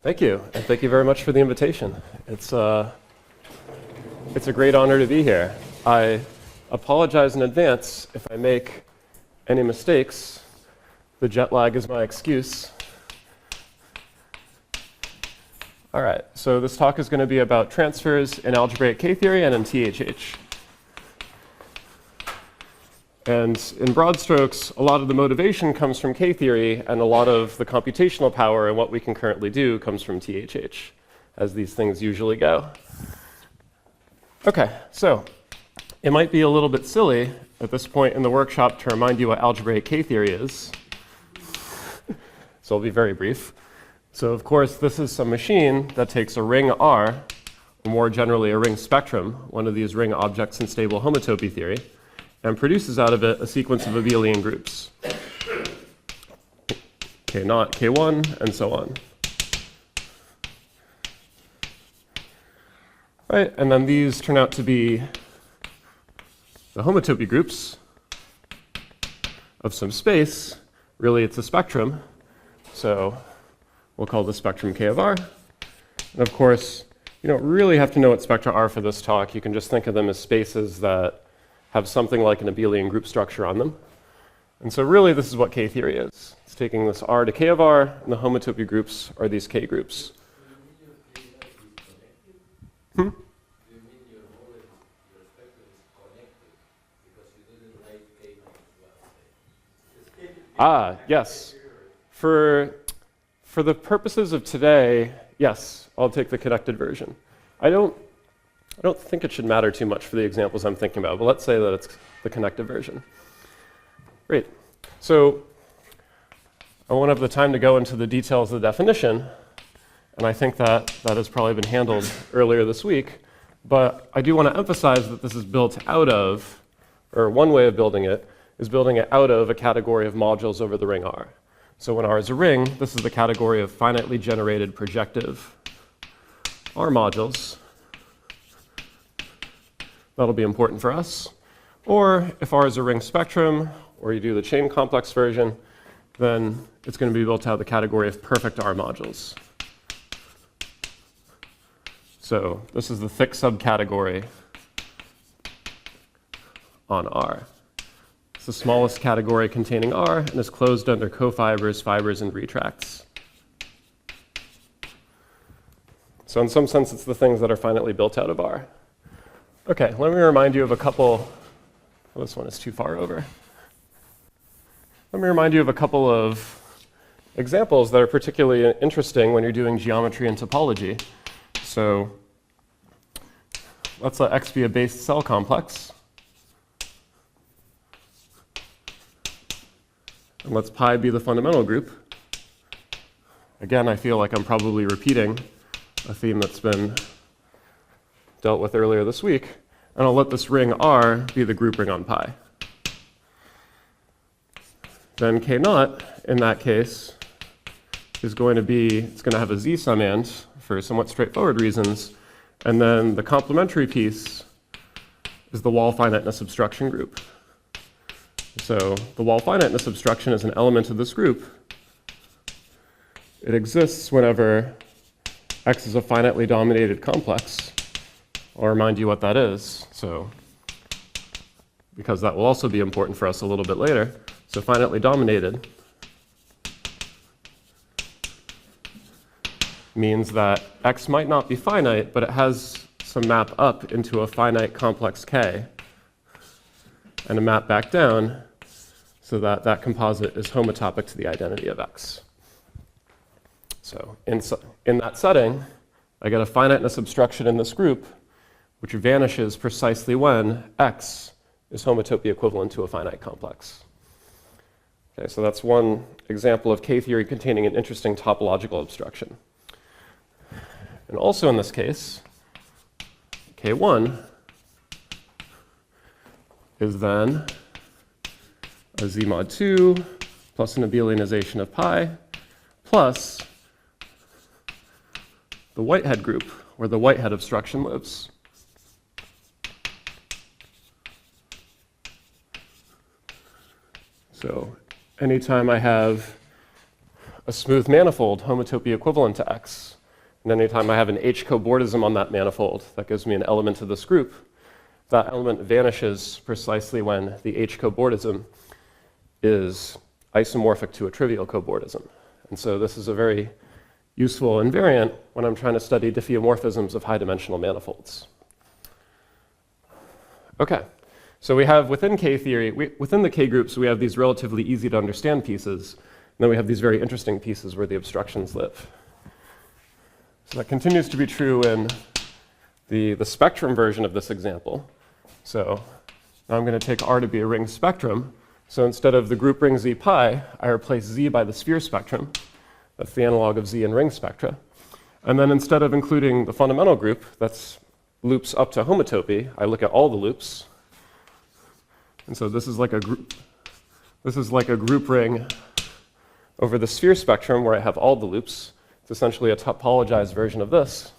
Thank you, and thank you very much for the invitation. It's a great honor to be here. I apologize in advance if I make any mistakes. The jet lag is my excuse. All right, so this talk is going to be about transfers in algebraic K-theory and in THH. And in broad strokes, a lot of the motivation comes from K-theory, and a lot of the computational power and what we can currently do comes from THH, as these things usually go. Okay, so it might be a little bit silly at this point in the workshop to remind you what algebraic K-theory is. So I'll be very brief. So of course, this is some machine that takes a ring R, or more generally a ring spectrum, one of these ring objects in stable homotopy theory, and produces out of it a sequence of abelian groups. K0, K1, and so on. Right, and then these turn out to be the homotopy groups of some space. Really, it's a spectrum. So we'll call the spectrum K of R. And of course, you don't really have to know what spectra are for this talk. You can just think of them as spaces that have something like an abelian group structure on them. And so really, this is what K-theory is. It's taking this R to K of R, and the homotopy groups are these K groups. Yes. For the purposes of today, yes, I'll take the connected version. I don't think it should matter too much for the examples I'm thinking about, but let's say that it's the connected version. Great. So I won't have the time to go into the details of the definition, and I think that has probably been handled earlier this week, but I do want to emphasize that this is built out of, or one way of building it is building it out of a category of modules over the ring R. So when R is a ring, this is the category of finitely generated projective R modules. That'll be important for us. Or if R is a ring spectrum, or you do the chain complex version, then it's going to be built out of the category of perfect R modules. So this is the thick subcategory on R. It's the smallest category containing R and is closed under cofibers, fibers, and retracts. So in some sense, it's the things that are finitely built out of R. Okay, let me remind you of a couple. Oh, this one is too far over. Let me remind you of a couple of examples that are particularly interesting when you're doing geometry and topology. So let's let X be a based cell complex. And let's pi be the fundamental group. Again, I feel like I'm probably repeating a theme that's been dealt with earlier this week. And I'll let this ring R be the group ring on pi. Then K0, in that case, is going to be, it's going to have a Z summand for somewhat straightforward reasons. And then the complementary piece is the wall finiteness obstruction group. So the wall finiteness obstruction is an element of this group. It exists whenever X is a finitely dominated complex. I'll remind you what that is, so because that will also be important for us a little bit later. So finitely dominated means that X might not be finite, but it has some map up into a finite complex K and a map back down so that that composite is homotopic to the identity of X. So in that setting, I get a finiteness obstruction in this group, which vanishes precisely when X is homotopy equivalent to a finite complex. Okay, so that's one example of K-theory containing an interesting topological obstruction. And also in this case, K1 is then a Z mod 2 plus an abelianization of pi plus the Whitehead group, where the Whitehead obstruction lives. So anytime I have a smooth manifold, homotopy equivalent to X. And anytime I have an H cobordism on that manifold, that gives me an element of this group. That element vanishes precisely when the H cobordism is isomorphic to a trivial cobordism. And so this is a very useful invariant when I'm trying to study diffeomorphisms of high-dimensional manifolds. Okay, so we have within K-theory, within the K-groups, we have these relatively easy to understand pieces, and then we have these very interesting pieces where the obstructions live. So that continues to be true in the spectrum version of this example. So now I'm going to take R to be a ring spectrum. So instead of the group ring Z pi, I replace Z by the sphere spectrum. That's the analog of Z in ring spectra. And then instead of including the fundamental group, that's loops up to homotopy, I look at all the loops. And so this is like a group ring over the sphere spectrum where I have all the loops. It's essentially a topologized version of this.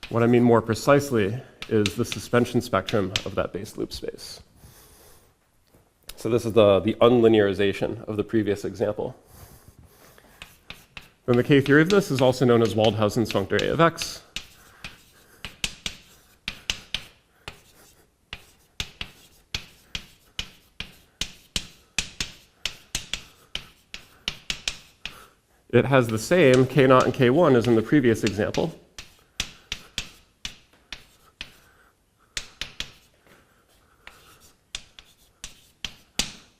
What I mean more precisely is the suspension spectrum of that base loop space. So this is the unlinearization of the previous example. Then the K-theory of this is also known as Waldhausen's functor A of X. It has the same K0 and K1 as in the previous example.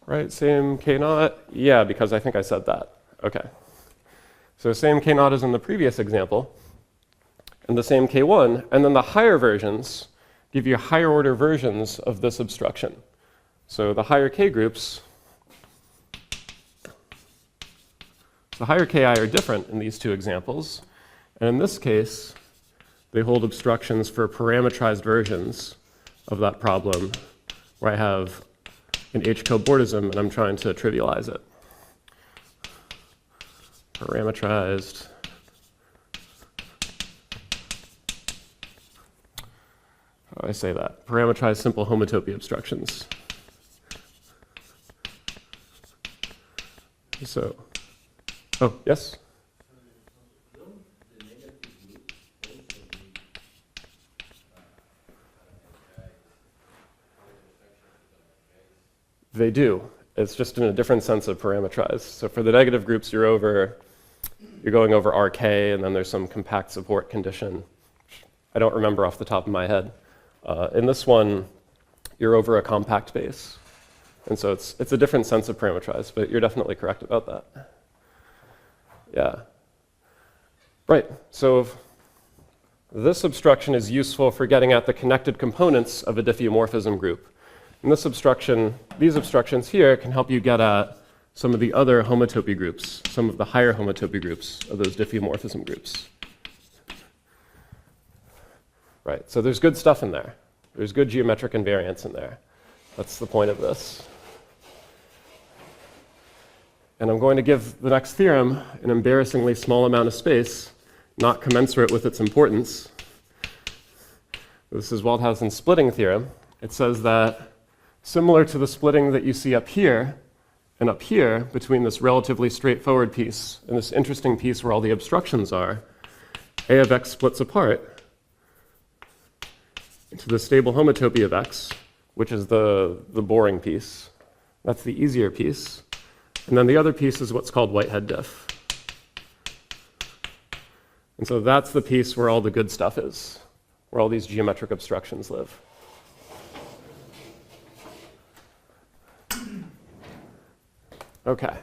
Right, same K0? Yeah, because I think I said that. Okay. So same K0 as in the previous example, and the same K1, and then the higher versions give you higher order versions of this obstruction. So the higher K groups, the higher Ki are different in these two examples, and in this case, they hold obstructions for parametrized versions of that problem where I have an H cobordism and I'm trying to trivialize it. Parametrized. How do I say that? Parametrized simple homotopy obstructions. So, oh, yes? They do. It's just in a different sense of parametrized. So for the negative groups, you're going over RK, and then there's some compact support condition. I don't remember off the top of my head. In this one, you're over a compact base. And so it's a different sense of parametrized, but you're definitely correct about that. Yeah. Right. So this obstruction is useful for getting at the connected components of a diffeomorphism group. And this obstruction, these obstructions here can help you get at some of the other homotopy groups, some of the higher homotopy groups of those diffeomorphism groups. Right, so there's good stuff in there. There's good geometric invariance in there. That's the point of this. And I'm going to give the next theorem an embarrassingly small amount of space, not commensurate with its importance. This is Waldhausen's splitting theorem. It says that similar to the splitting that you see up here and up here between this relatively straightforward piece and this interesting piece where all the obstructions are, A of X splits apart into the stable homotopy of X, which is the boring piece. That's the easier piece. And then the other piece is what's called Whitehead diff. And so that's the piece where all the good stuff is, where all these geometric obstructions live. Okay.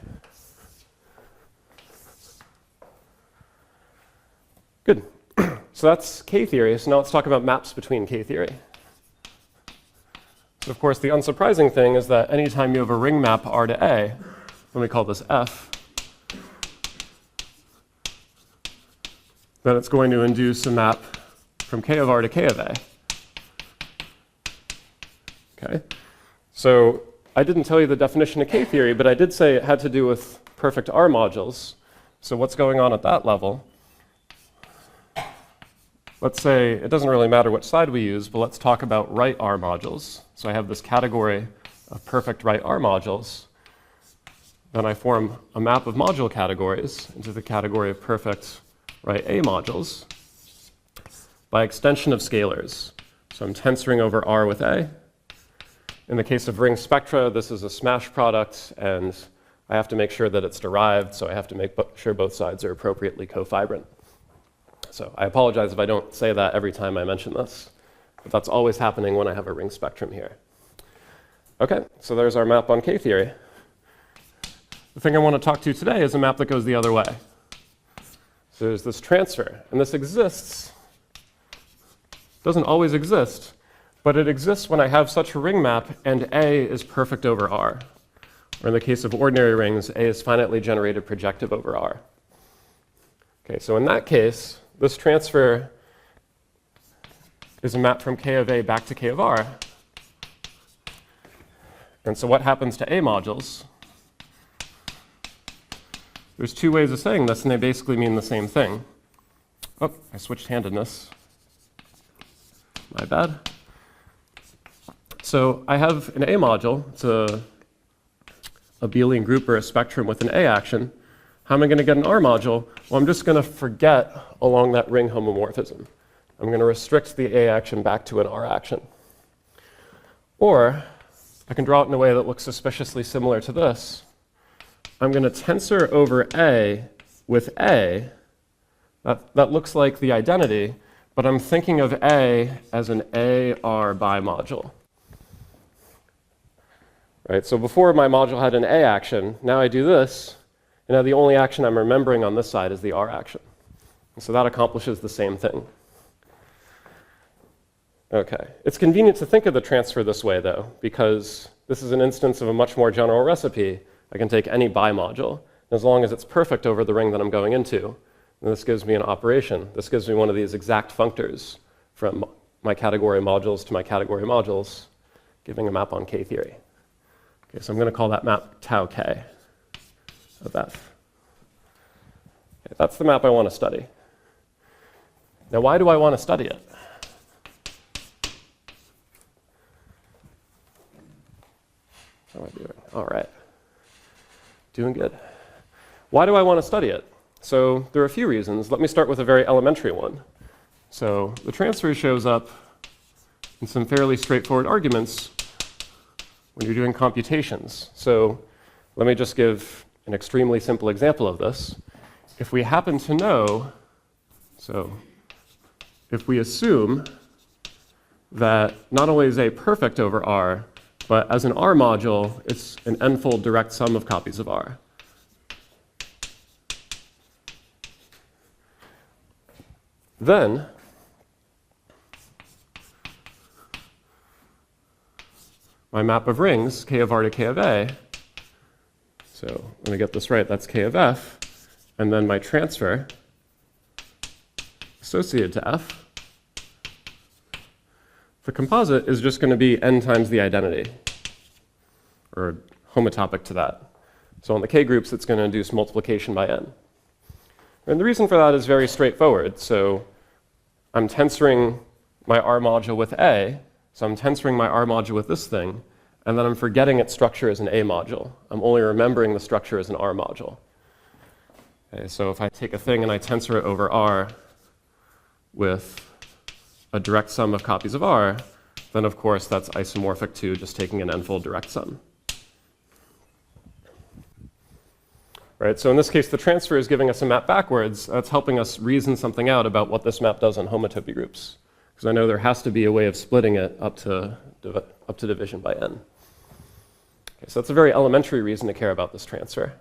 Good. So that's K-theory. So now let's talk about maps between K-theory. So of course, the unsurprising thing is that anytime you have a ring map R to A, let me call this F, then it's going to induce a map from K of R to K of A. Okay. So I didn't tell you the definition of K-theory, but I did say it had to do with perfect R modules. So what's going on at that level? Let's say, it doesn't really matter which side we use, but let's talk about right R modules. So I have this category of perfect right R modules. then I form a map of module categories into the category of perfect right A modules by extension of scalars. So I'm tensoring over R with A. In the case of ring spectra, this is a smash product, and I have to make sure that it's derived, so I have to make sure both sides are appropriately cofibrant. So I apologize if I don't say that every time I mention this, but that's always happening when I have a ring spectrum here. Okay, so there's our map on K-theory. The thing I want to talk to today is a map that goes the other way. So there's this transfer, and this exists. Doesn't always exist, but it exists when I have such a ring map and A is perfect over R. Or in the case of ordinary rings, A is finitely generated projective over R. Okay, so in that case, this transfer is a map from K of A back to K of R. And so what happens to A modules? There's two ways of saying this, and they basically mean the same thing. Oh, I switched handedness. My bad. So I have an A module. It's a abelian group or a spectrum with an A action. How am I going to get an R module? Well, I'm just going to forget along that ring homomorphism. I'm going to restrict the A action back to an R action. Or I can draw it in a way that looks suspiciously similar to this. I'm going to tensor over A with A. That looks like the identity, but I'm thinking of A as an AR bimodule. Right, so before my module had an A action, now I do this, and now the only action I'm remembering on this side is the R action. And so that accomplishes the same thing. Okay, it's convenient to think of the transfer this way, though, because this is an instance of a much more general recipe. I can take any bimodule, as long as it's perfect over the ring that I'm going into. And this gives me an operation. This gives me one of these exact functors from my category modules to my category modules, giving a map on K-theory. Okay, so I'm going to call that map tau K of F. Okay, that's the map I want to study. Now, why do I want to study it? How am I doing? All right. Doing good. Why do I want to study it? So there are a few reasons. Let me start with a very elementary one. So the transfer shows up in some fairly straightforward arguments when you're doing computations. So let me just give an extremely simple example of this. If we happen to know, so if we assume that not only is A perfect over R, but as an R module, it's an n-fold direct sum of copies of R. Then my map of rings, K of R to K of A, so let me get this right, that's K of F, and then my transfer associated to F, the composite is just going to be n times the identity, or homotopic to that. So on the K groups, it's going to induce multiplication by n. And the reason for that is very straightforward. So I'm tensoring my R module with A, so I'm tensoring my R module with this thing, and then I'm forgetting its structure as an A module. I'm only remembering the structure as an R module. Okay, so if I take a thing and I tensor it over R with a direct sum of copies of R, then of course that's isomorphic to just taking an n-fold direct sum. Right, so in this case, the transfer is giving us a map backwards. That's helping us reason something out about what this map does on homotopy groups. Because I know there has to be a way of splitting it up to division by n. Okay, so that's a very elementary reason to care about this transfer.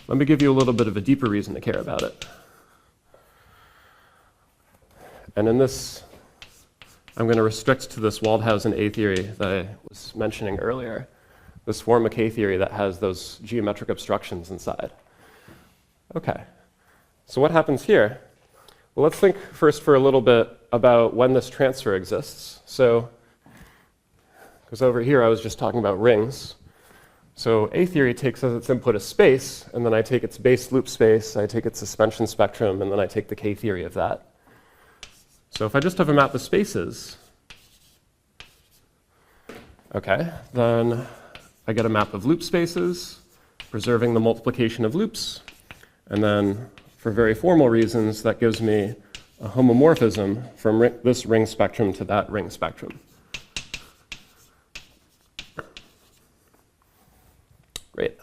Let me give you a little bit of a deeper reason to care about it. And in this, I'm going to restrict to this Waldhausen A theory that I was mentioning earlier. This form of K-theory that has those geometric obstructions inside. Okay, so what happens here? Well, let's think first for a little bit about when this transfer exists. So, because over here I was just talking about rings. So A theory takes as its input a space, and then I take its base loop space, I take its suspension spectrum, and then I take the K-theory of that. So if I just have a map of spaces, okay, then I get a map of loop spaces, preserving the multiplication of loops. And then, for very formal reasons, that gives me a homomorphism from this ring spectrum to that ring spectrum. Great.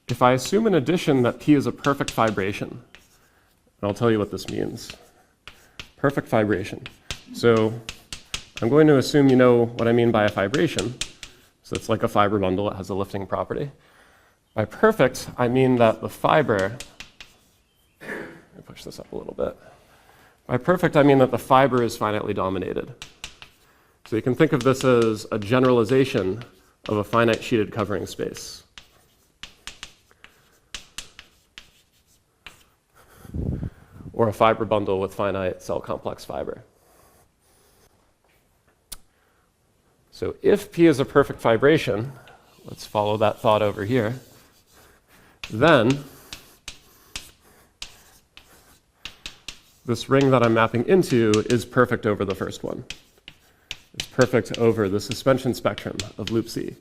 If I assume in addition that P is a perfect fibration, and I'll tell you what this means. Perfect fibration. So I'm going to assume you know what I mean by a fibration. So it's like a fiber bundle, it has a lifting property. By perfect, I mean that the fiber, let me push this up a little bit. By perfect, I mean that the fiber is finitely dominated. So you can think of this as a generalization of a finite sheeted covering space. Or a fiber bundle with finite cell complex fiber. So if P is a perfect fibration, let's follow that thought over here, then this ring that I'm mapping into is perfect over the first one. It's perfect over the suspension spectrum of loop C.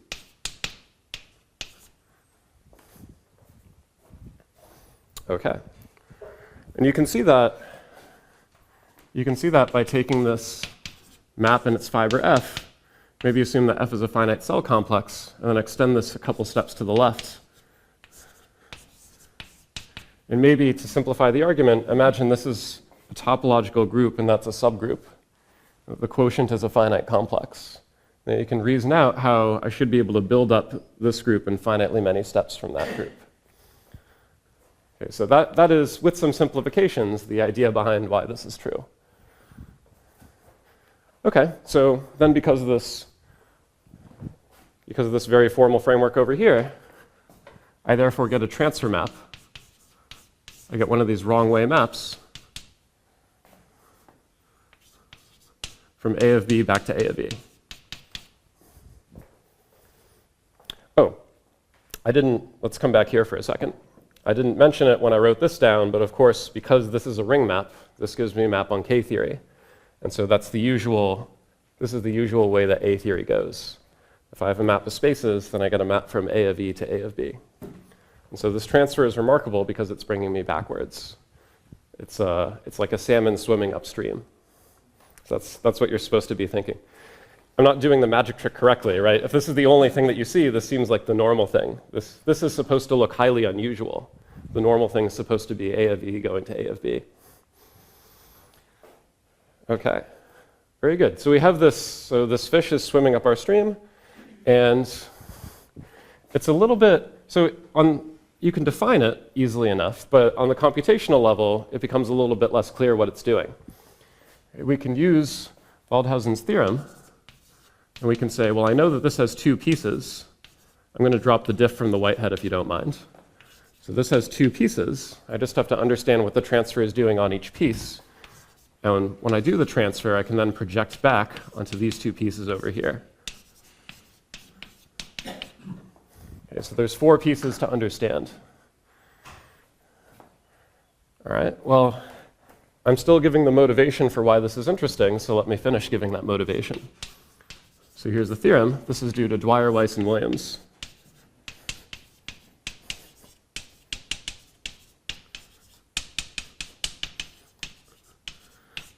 Okay. And you can see that by taking this map and its fiber F, maybe assume that F is a finite cell complex, and then extend this a couple steps to the left. And maybe to simplify the argument, imagine this is a topological group and that's a subgroup. The quotient is a finite complex. Now you can reason out how I should be able to build up this group in finitely many steps from that group. Okay, so that is, with some simplifications, the idea behind why this is true. Okay, so then because of this very formal framework over here, I therefore get a transfer map. I get one of these wrong way maps from A of B back to A of B. Oh, let's come back here for a second. I didn't mention it when I wrote this down, but of course, because this is a ring map, this gives me a map on K-theory. And so this is the usual way that A-theory goes. If I have a map of spaces, then I get a map from A of E to A of B. And so this transfer is remarkable because it's bringing me backwards. It's like a salmon swimming upstream. So that's what you're supposed to be thinking. I'm not doing the magic trick correctly, right? If this is the only thing that you see, this seems like the normal thing. This is supposed to look highly unusual. The normal thing is supposed to be A of E going to A of B. Okay, very good. So we have this, so this fish is swimming up our stream, and it's a little bit, you can define it easily enough, but on the computational level, it becomes a little bit less clear what it's doing. We can use Waldhausen's theorem, and we can say, well, I know that this has two pieces. I'm going to drop the diff from the whitehead if you don't mind. So this has two pieces. I just have to understand what the transfer is doing on each piece. And when I do the transfer, I can then project back onto these two pieces over here. Okay, so there's four pieces to understand. All right, well, I'm still giving the motivation for why this is interesting, so let me finish giving that motivation. So here's the theorem. This is due to Dwyer, Weiss, and Williams.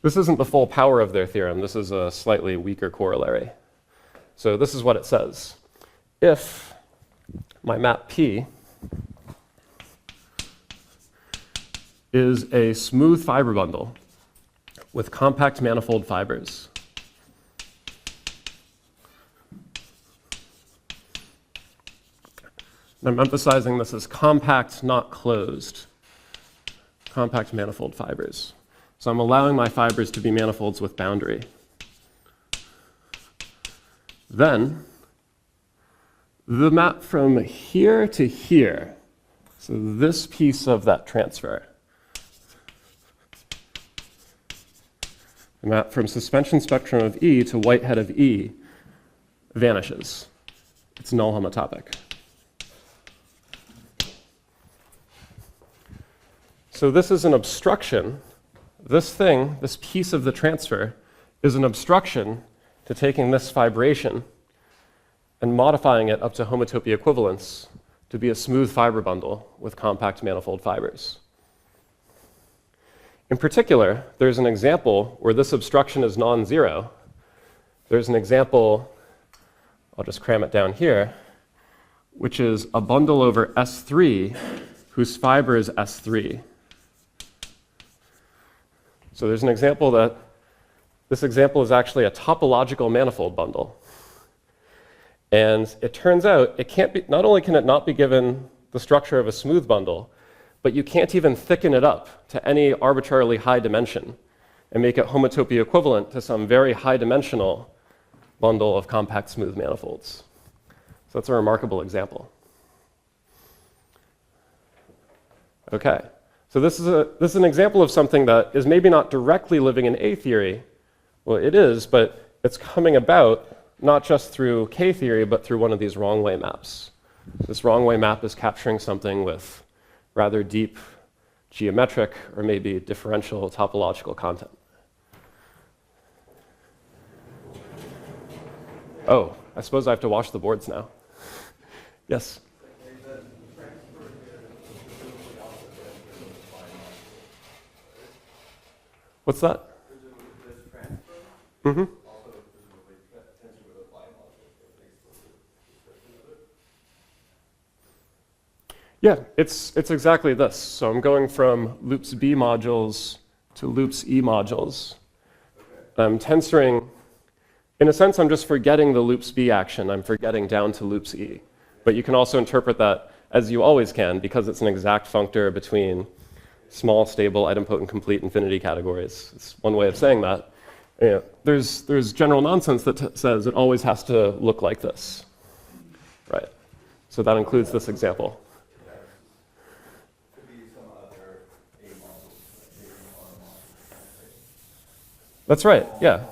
This isn't the full power of their theorem. This is a slightly weaker corollary. So this is what it says. If my map P is a smooth fiber bundle with compact manifold fibers, and I'm emphasizing this as compact, not closed. Compact manifold fibers. So I'm allowing my fibers to be manifolds with boundary. Then, the map from here to here, so this piece of that transfer, the map from suspension spectrum of E to whitehead of E vanishes. It's null homotopic. So this is an obstruction. This thing, this piece of the transfer, is an obstruction to taking this fibration and modifying it up to homotopy equivalence to be a smooth fiber bundle with compact manifold fibers. In particular, there's an example where this obstruction is non-zero. There's an example, I'll just cram it down here, which is a bundle over S3 whose fiber is S3. So there's an example that this example is actually a topological manifold bundle. And it turns out it can't be, not only can it not be given the structure of a smooth bundle, but you can't even thicken it up to any arbitrarily high dimension and make it homotopy equivalent to some very high dimensional bundle of compact smooth manifolds. So that's a remarkable example. Okay, so this is an example of something that is maybe not directly living in A theory. Well, it is, but it's coming about not just through K-theory, but through one of these wrong-way maps. This wrong-way map is capturing something with rather deep geometric or maybe differential topological content. Oh, I suppose I have to wash the boards now. Yes? What's that? Mm-hmm. Yeah, it's exactly this. So I'm going from loops B modules to loops E modules. I'm tensoring, in a sense, I'm just forgetting the loops B action. I'm forgetting down to loops E. But you can also interpret that, as you always can, because it's an exact functor between small, stable, idempotent, complete infinity categories. It's one way of saying that. You know, there's general nonsense that says it always has to look like this. Right. So that includes this example. That's right, yeah.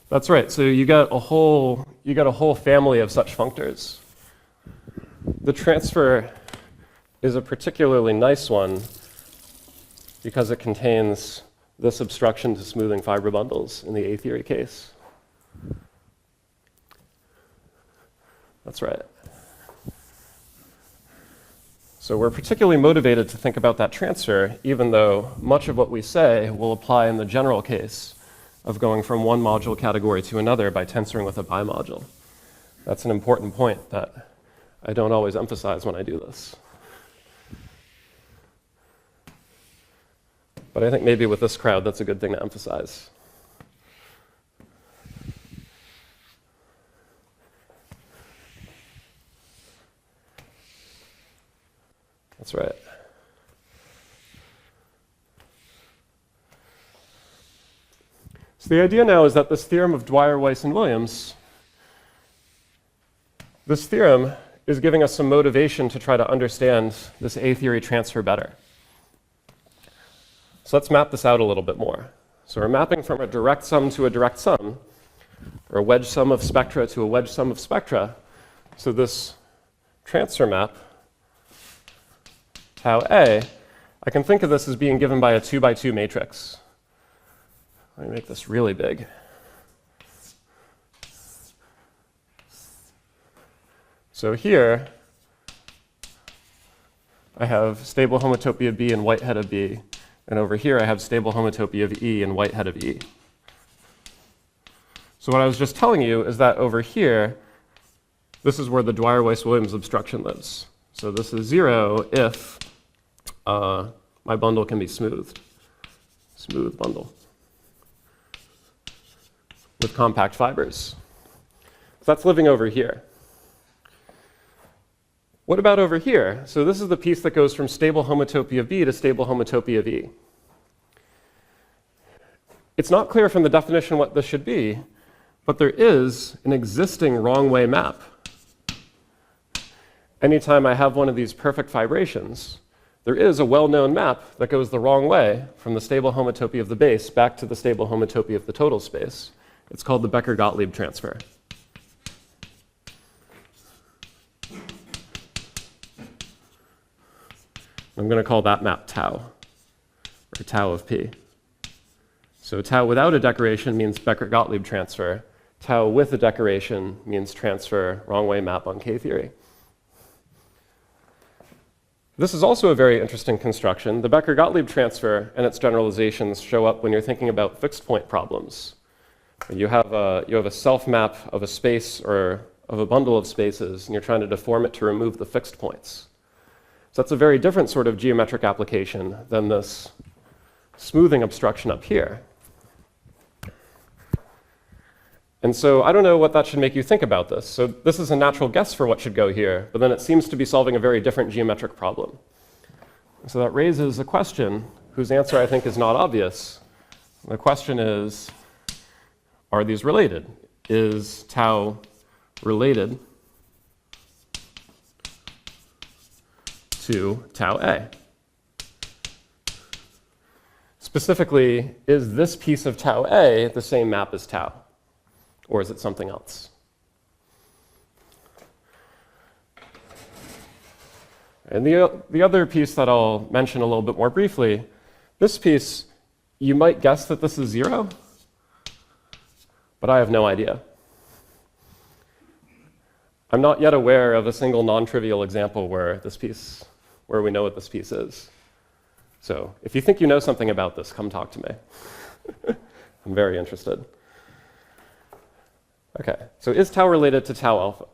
That's right. So you got a whole family of such functors. The transfer is a particularly nice one because it contains this obstruction to smoothing fiber bundles in the A theory case. That's right. So we're particularly motivated to think about that transfer, even though much of what we say will apply in the general case of going from one module category to another by tensoring with a bimodule. That's an important point that I don't always emphasize when I do this. But I think maybe with this crowd, that's a good thing to emphasize. That's right. So the idea now is that this theorem of Dwyer, Weiss, and Williams, this theorem is giving us some motivation to try to understand this A theory transfer better. So let's map this out a little bit more. So we're mapping from a direct sum to a direct sum, or a wedge sum of spectra to a wedge sum of spectra. So this transfer map, tau A, I can think of this as being given by a 2x2 matrix. Let me make this really big. So here, I have stable homotopy of B and whitehead of B. And over here, I have stable homotopy of E and whitehead of E. So what I was just telling you is that over here, this is where the Dwyer-Weiss-Williams obstruction lives. So this is 0 if my bundle can be smoothed. Smooth bundle with compact fibers. So that's living over here. What about over here? So this is the piece that goes from stable homotopy of B to stable homotopy of E. It's not clear from the definition what this should be, but there is an existing wrong-way map. Anytime I have one of these perfect fibrations, there is a well-known map that goes the wrong way from the stable homotopy of the base back to the stable homotopy of the total space. It's called the Becker Gottlieb transfer. I'm going to call that map tau, or tau of P. So tau without a decoration means Becker Gottlieb transfer. tau with a decoration means transfer wrong way map on K-theory. This is also a very interesting construction. The Becker Gottlieb transfer and its generalizations show up when you're thinking about fixed point problems. You have a self map of a space or of a bundle of spaces, and you're trying to deform it to remove the fixed points. So that's a very different sort of geometric application than this smoothing obstruction up here. And so I don't know what that should make you think about this. So this is a natural guess for what should go here, but then it seems to be solving a very different geometric problem. So that raises a question whose answer I think is not obvious. The question is, are these related? Is tau related to tau A? Specifically, is this piece of tau A the same map as tau? Or is it something else? And the other piece that I'll mention a little bit more briefly, this piece, you might guess that this is 0, but I have no idea. I'm not yet aware of a single non-trivial example where we know what this piece is. So if you think you know something about this, come talk to me. I'm very interested. Okay, so is tau related to tau alpha?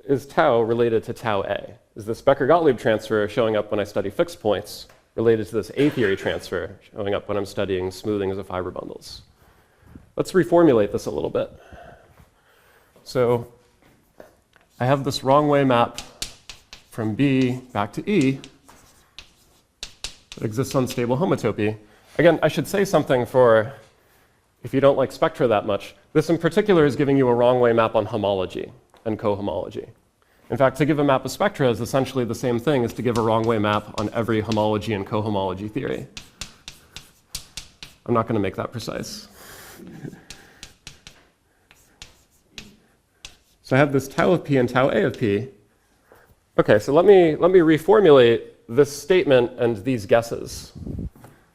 Is tau related to tau A? Is this Becker Gottlieb transfer showing up when I study fixed points related to this A theory transfer showing up when I'm studying smoothings of fiber bundles? Let's reformulate this a little bit. So I have this wrong way map from B back to E that exists on stable homotopy. Again, I should say something for if you don't like spectra that much. This in particular is giving you a wrong way map on homology and cohomology. In fact, to give a map of spectra is essentially the same thing as to give a wrong way map on every homology and cohomology theory. I'm not going to make that precise. So I have this tau of P and tau A of P. Okay, so let me reformulate this statement and these guesses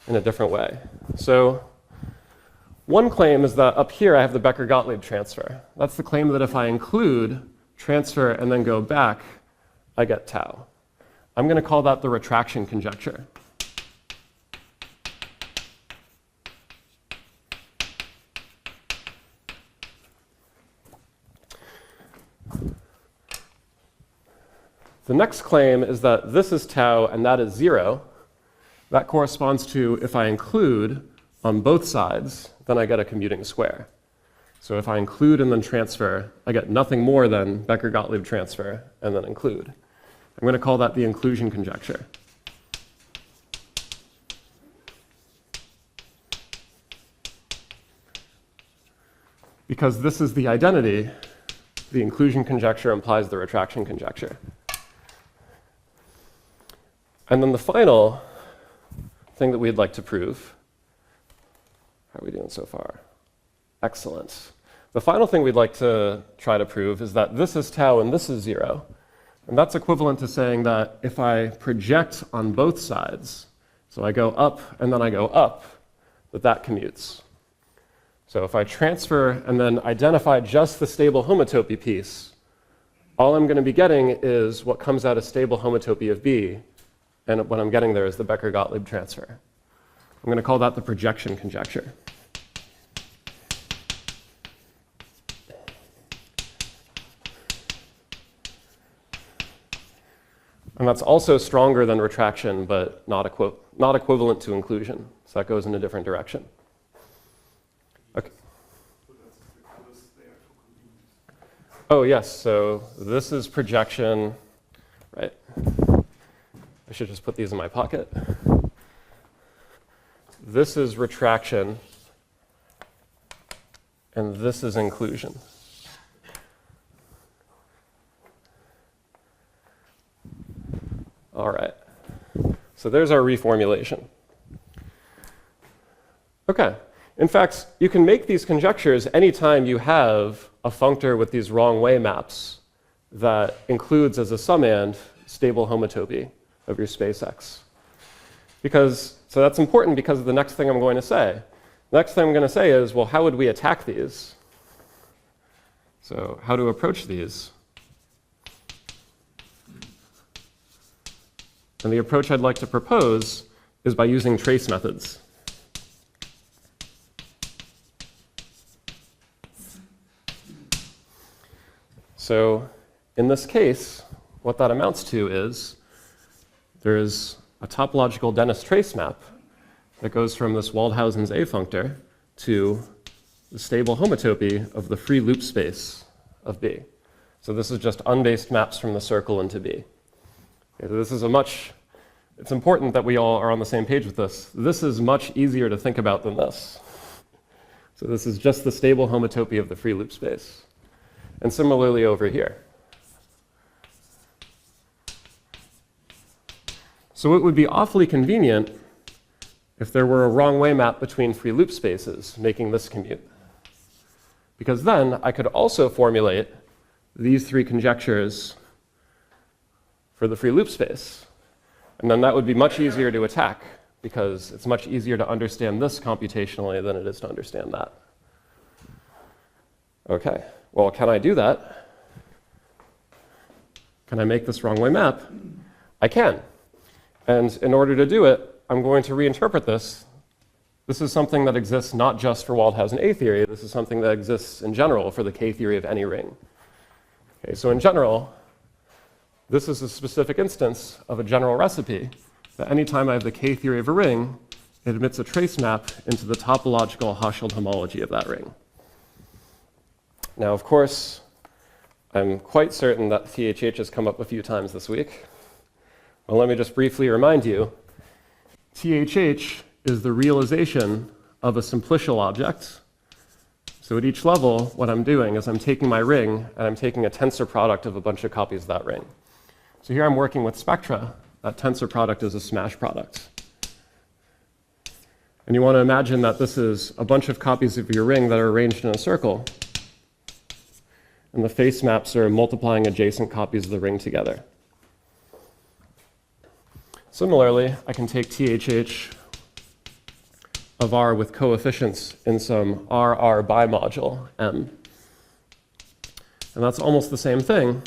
in a different way. So one claim is that up here I have the Becker Gottlieb transfer. That's the claim that if I include transfer and then go back, I get tau. I'm going to call that the retraction conjecture. The next claim is that this is tau and that is 0. That corresponds to if I include on both sides, then I get a commuting square. So if I include and then transfer, I get nothing more than Becker Gottlieb transfer and then include. I'm going to call that the inclusion conjecture. Because this is the identity, the inclusion conjecture implies the retraction conjecture. And then the final thing that we'd like to prove, how are we doing so far? Excellent. The final thing we'd like to try to prove is that this is tau and this is 0. And that's equivalent to saying that if I project on both sides, so I go up and then I go up, that commutes. So if I transfer and then identify just the stable homotopy piece, all I'm going to be getting is what comes out of stable homotopy of B. And what I'm getting there is the Becker Gottlieb transfer. I'm going to call that the projection conjecture. And that's also stronger than retraction, but not equivalent to inclusion. So that goes in a different direction. Okay. Oh, yes. So this is projection, right? I should just put these in my pocket. This is retraction, and this is inclusion. All right. So there's our reformulation. Okay. In fact, you can make these conjectures anytime you have a functor with these wrong way maps that includes as a summand stable homotopy of your space X. So that's important because of the next thing I'm going to say. The next thing I'm going to say is, well, how would we attack these? So how to approach these? And the approach I'd like to propose is by using trace methods. So in this case, what that amounts to is there is a topological Dennis trace map that goes from this Waldhausen's A functor to the stable homotopy of the free loop space of B. So this is just unbased maps from the circle into B. Okay, so this is it's important that we all are on the same page with this. This is much easier to think about than this. So this is just the stable homotopy of the free loop space. And similarly over here. So it would be awfully convenient if there were a wrong way map between free loop spaces, making this commute. Because then I could also formulate these three conjectures for the free loop space. And then that would be much easier to attack, because it's much easier to understand this computationally than it is to understand that. Okay, well, can I do that? Can I make this wrong way map? I can. And in order to do it, I'm going to reinterpret this. This is something that exists not just for Waldhausen A theory, this is something that exists in general for the K-theory of any ring. Okay, so in general, this is a specific instance of a general recipe that anytime I have the K-theory of a ring, it admits a trace map into the topological Hausdorff homology of that ring. Now, of course, I'm quite certain that THH has come up a few times this week. Well, let me just briefly remind you, THH is the realization of a simplicial object. So at each level, what I'm doing is I'm taking my ring and I'm taking a tensor product of a bunch of copies of that ring. So here I'm working with spectra. That tensor product is a smash product. And you want to imagine that this is a bunch of copies of your ring that are arranged in a circle. And the face maps are multiplying adjacent copies of the ring together. Similarly, I can take THH of R with coefficients in some RR bimodule M. And that's almost the same thing,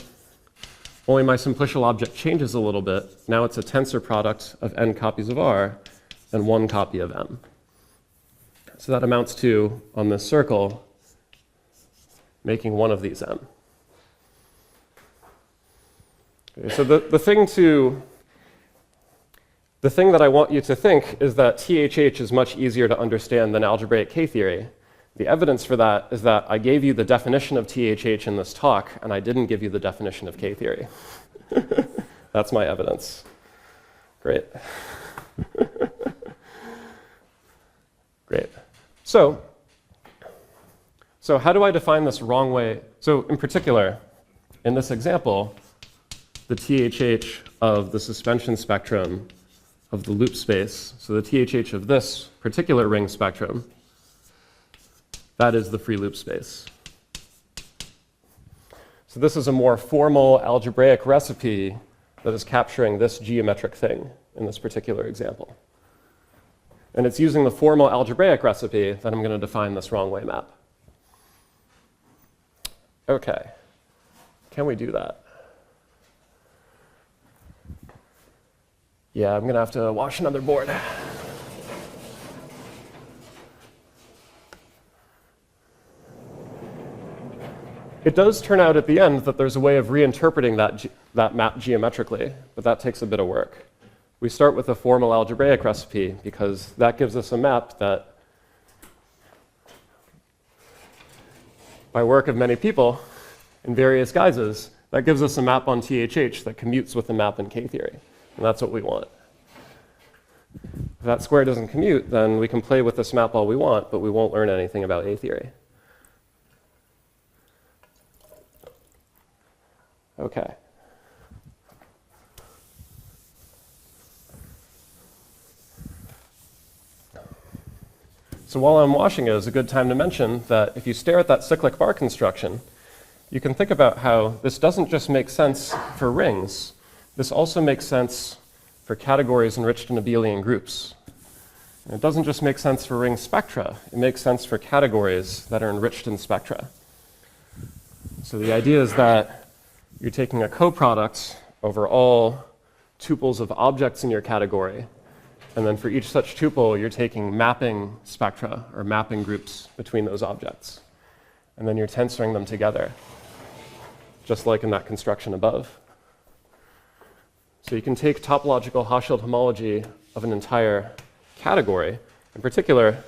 only my simplicial object changes a little bit. Now it's a tensor product of n copies of R and one copy of M. So that amounts to, on this circle, making one of these M. Okay, so the thing that I want you to think is that THH is much easier to understand than algebraic K-theory. The evidence for that is that I gave you the definition of THH in this talk, and I didn't give you the definition of K-theory. That's my evidence. Great. Great. So how do I define this wrong way? So in particular, in this example, the THH of the suspension spectrum of the loop space, so the THH of this particular ring spectrum, that is the free loop space. So this is a more formal algebraic recipe that is capturing this geometric thing in this particular example. And it's using the formal algebraic recipe that I'm going to define this wrong way map. Okay, can we do that? Yeah, I'm going to have to wash another board. It does turn out at the end that there's a way of reinterpreting that map geometrically, but that takes a bit of work. We start with a formal algebraic recipe because that gives us a map that, by work of many people in various guises, that gives us a map on THH that commutes with the map in K-theory. And that's what we want. If that square doesn't commute, then we can play with this map all we want, but we won't learn anything about A-theory. Okay. So while I'm washing it, it's a good time to mention that if you stare at that cyclic bar construction, you can think about how this doesn't just make sense for rings. This also makes sense for categories enriched in abelian groups. And it doesn't just make sense for ring spectra. It makes sense for categories that are enriched in spectra. So the idea is that you're taking a coproduct over all tuples of objects in your category, and then for each such tuple, you're taking mapping spectra, or mapping groups between those objects. And then you're tensoring them together, just like in that construction above. So you can take topological Hausdorff homology of an entire category. In particular,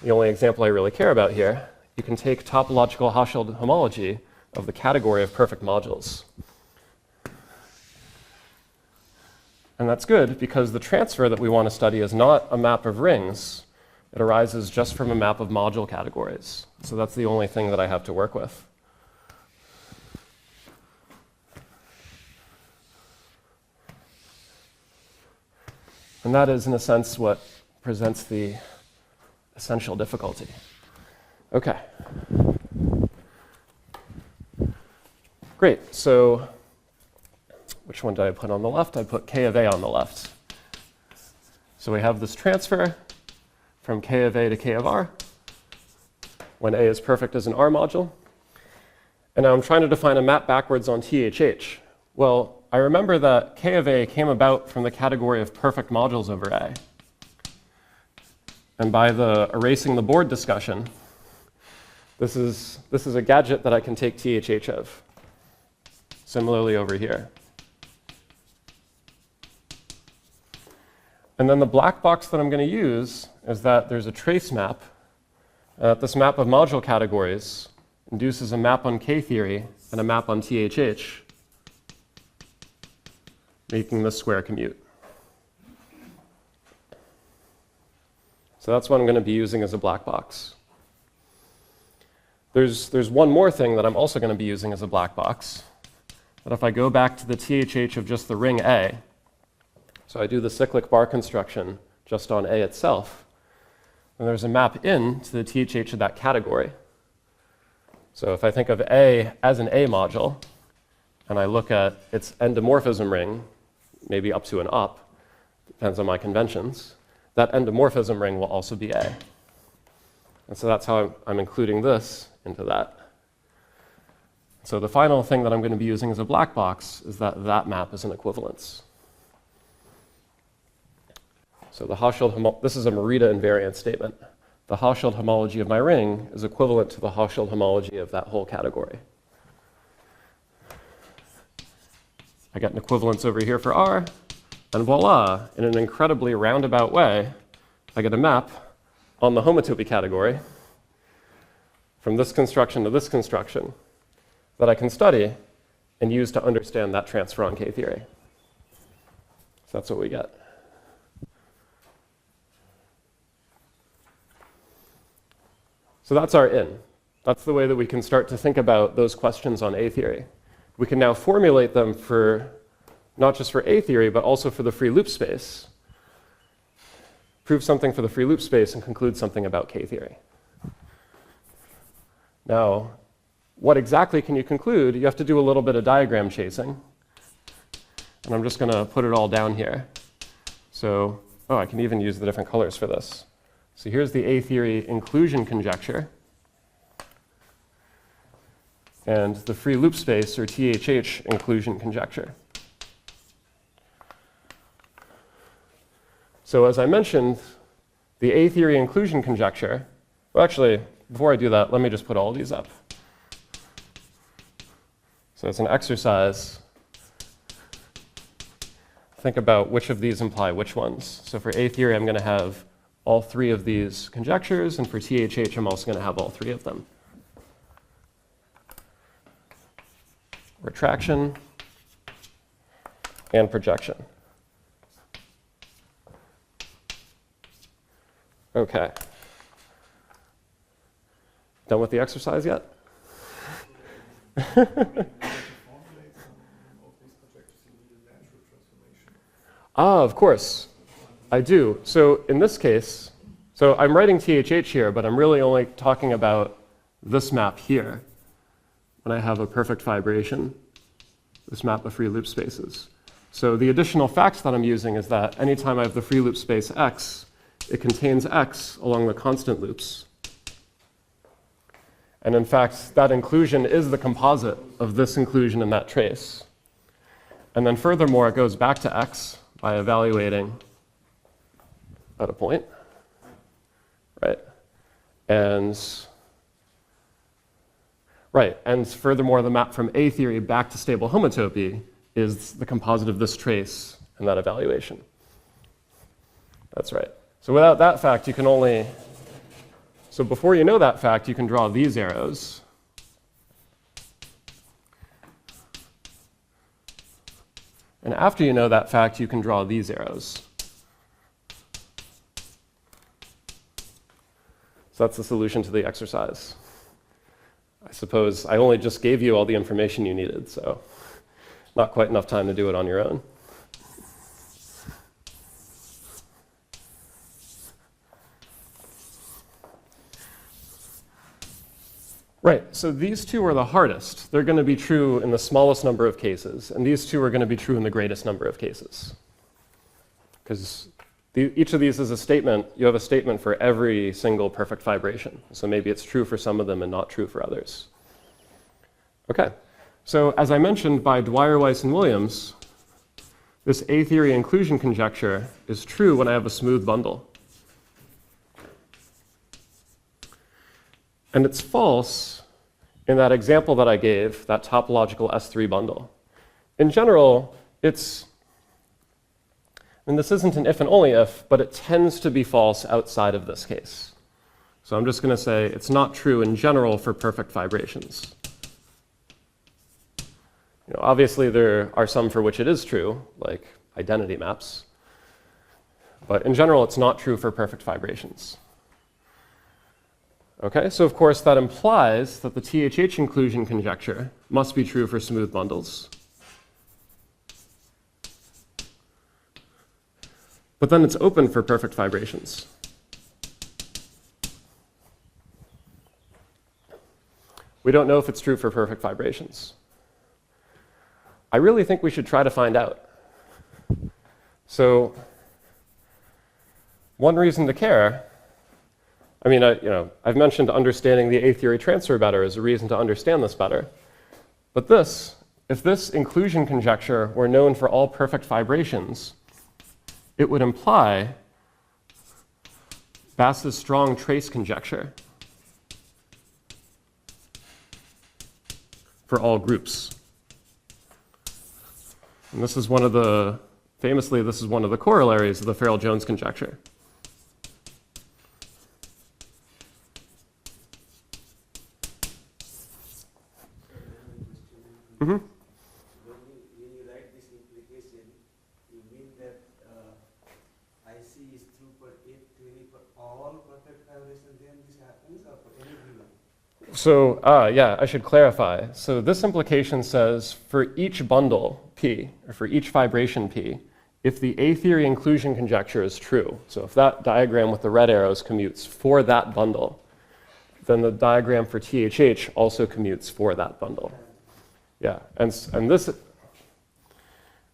the only example I really care about here, you can take topological Hausdorff homology of the category of perfect modules. And that's good because the transfer that we want to study is not a map of rings. It arises just from a map of module categories. So that's the only thing that I have to work with. And that is, in a sense, what presents the essential difficulty. Okay. Great. So which one did I put on the left? I put K of A on the left. So we have this transfer from K of A to K of R when A is perfect as an R module. And now I'm trying to define a map backwards on THH. Well, I remember that K of A came about from the category of perfect modules over A. And by the erasing the board discussion, this is a gadget that I can take THH of. Similarly over here. And then the black box that I'm going to use is that there's a trace map. This map of module categories induces a map on K-theory and a map on THH, making this square commute. So that's what I'm going to be using as a black box. There's one more thing that I'm also going to be using as a black box. That if I go back to the THH of just the ring A, so I do the cyclic bar construction just on A itself, and there's a map in to the THH of that category. So if I think of A as an A module, and I look at its endomorphism ring, maybe up to an up, depends on my conventions, that endomorphism ring will also be A. And so that's how I'm including this into that. So the final thing that I'm going to be using as a black box is that that map is an equivalence. So the Hausdorff this is a Morita invariant statement. The Hausdorff homology of my ring is equivalent to the Hausdorff homology of that whole category. I get an equivalence over here for R, and voila, in an incredibly roundabout way, I get a map on the homotopy category from this construction to this construction that I can study and use to understand that transfer on K-theory. So that's what we get. So that's our in. That's the way that we can start to think about those questions on A-theory. We can now formulate them for not just for A-theory, but also for the free loop space. Prove something for the free loop space and conclude something about K-theory. Now, what exactly can you conclude? You have to do a little bit of diagram chasing. And I'm just going to put it all down here. So, I can even use the different colors for this. So here's the A-theory inclusion conjecture. And the free loop space, or THH, inclusion conjecture. So as I mentioned, the A-theory inclusion conjecture, well actually, before I do that, let me just put all these up. So it's an exercise. Think about which of these imply which ones. So for A-theory, I'm going to have all three of these conjectures, and for THH, I'm also going to have all three of them. Retraction and projection. Okay. Done with the exercise yet? Of course. I do. So in this case, so I'm writing THH here, but I'm really only talking about this map here when I have a perfect vibration, this map of free loop spaces. So the additional facts that I'm using is that anytime I have the free loop space X, it contains X along the constant loops. And in fact, that inclusion is the composite of this inclusion and that trace. And then furthermore, it goes back to x by evaluating at a point, right? And furthermore, the map from A theory back to stable homotopy is the composite of this trace and that evaluation. That's right. So without that fact, you can only, so before you know that fact, you can draw these arrows. And after you know that fact, you can draw these arrows. So that's the solution to the exercise. I suppose I only just gave you all the information you needed, so not quite enough time to do it on your own. Right, so these two are the hardest. They're going to be true in the smallest number of cases, and these two are going to be true in the greatest number of cases. Because each of these is a statement. You have a statement for every single perfect vibration. So maybe it's true for some of them and not true for others. Okay, so as I mentioned, by Dwyer, Weiss, and Williams, this A theory inclusion conjecture is true when I have a smooth bundle. And it's false in that example that I gave, that topological S3 bundle. In general, and this isn't an if and only if, but it tends to be false outside of this case. So I'm just going to say it's not true in general for perfect vibrations. Obviously, there are some for which it is true, like identity maps. But in general, it's not true for perfect vibrations. Okay, so of course that implies that the THH inclusion conjecture must be true for smooth bundles. But then it's open for perfect vibrations. We don't know if it's true for perfect vibrations. I really think we should try to find out. So one reason to care, I've mentioned understanding the A theory transfer better as a reason to understand this better. But if this inclusion conjecture were known for all perfect vibrations, it would imply Bass's strong trace conjecture for all groups. And this is famously, this is one of the corollaries of the Farrell-Jones conjecture. Mm-hmm. When you write this implication, you mean that IC is true for A theory for all perfect vibrations, then this happens, or for any given? So, yeah, I should clarify. So this implication says for each bundle P, or for each vibration P, if the A theory inclusion conjecture is true, so if that diagram with the red arrows commutes for that bundle, then the diagram for THH also commutes for that bundle. Yeah, and this,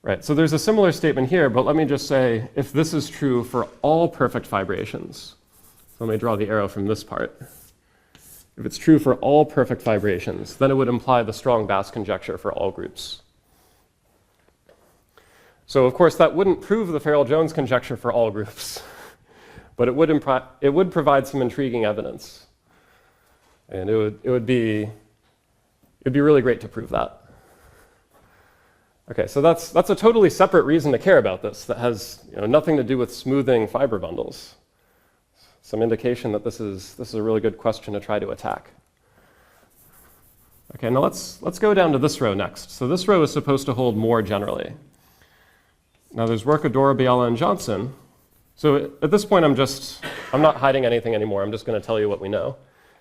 right, so there's a similar statement here, but let me just say, if this is true for all perfect vibrations, so let me draw the arrow from this part. If it's true for all perfect vibrations, then it would imply the strong Bass conjecture for all groups. So of course that wouldn't prove the Farrell-Jones conjecture for all groups, but it would provide some intriguing evidence. And it would be really great to prove that. Okay, so that's a totally separate reason to care about this that has nothing to do with smoothing fiber bundles. Some indication that this is a really good question to try to attack. Okay, now let's go down to this row next. So this row is supposed to hold more generally. Now there's work of Dora, Biala, and Johnson. So at this point I'm not hiding anything anymore. I'm just going to tell you what we know.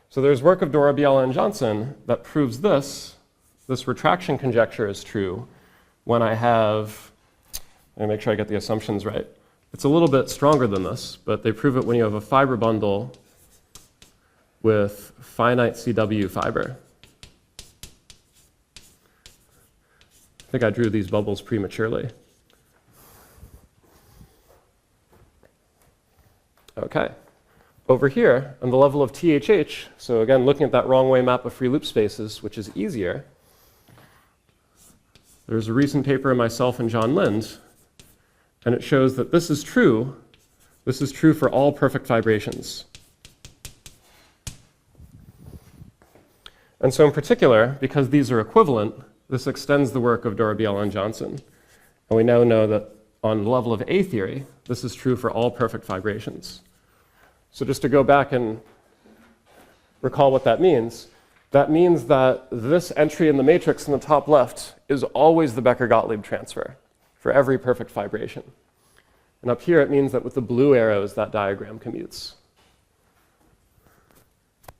So there's work of Dora, Biala, and Johnson that proves this retraction conjecture is true when I have, let me make sure I get the assumptions right. It's a little bit stronger than this, but they prove it when you have a fiber bundle with finite CW fiber. I think I drew these bubbles prematurely. Okay. over here, on the level of THH, so again, looking at that wrong way map of free loop spaces, which is easier, there's a recent paper by myself and John Lind, and it shows that this is true. This is true for all perfect vibrations. And so in particular, because these are equivalent, this extends the work of Dorobiel and Johnson. And we now know that on the level of A theory, this is true for all perfect vibrations. So just to go back and recall what that means that this entry in the matrix in the top left is always the Becker Gottlieb transfer for every perfect vibration. And up here, it means that with the blue arrows, that diagram commutes.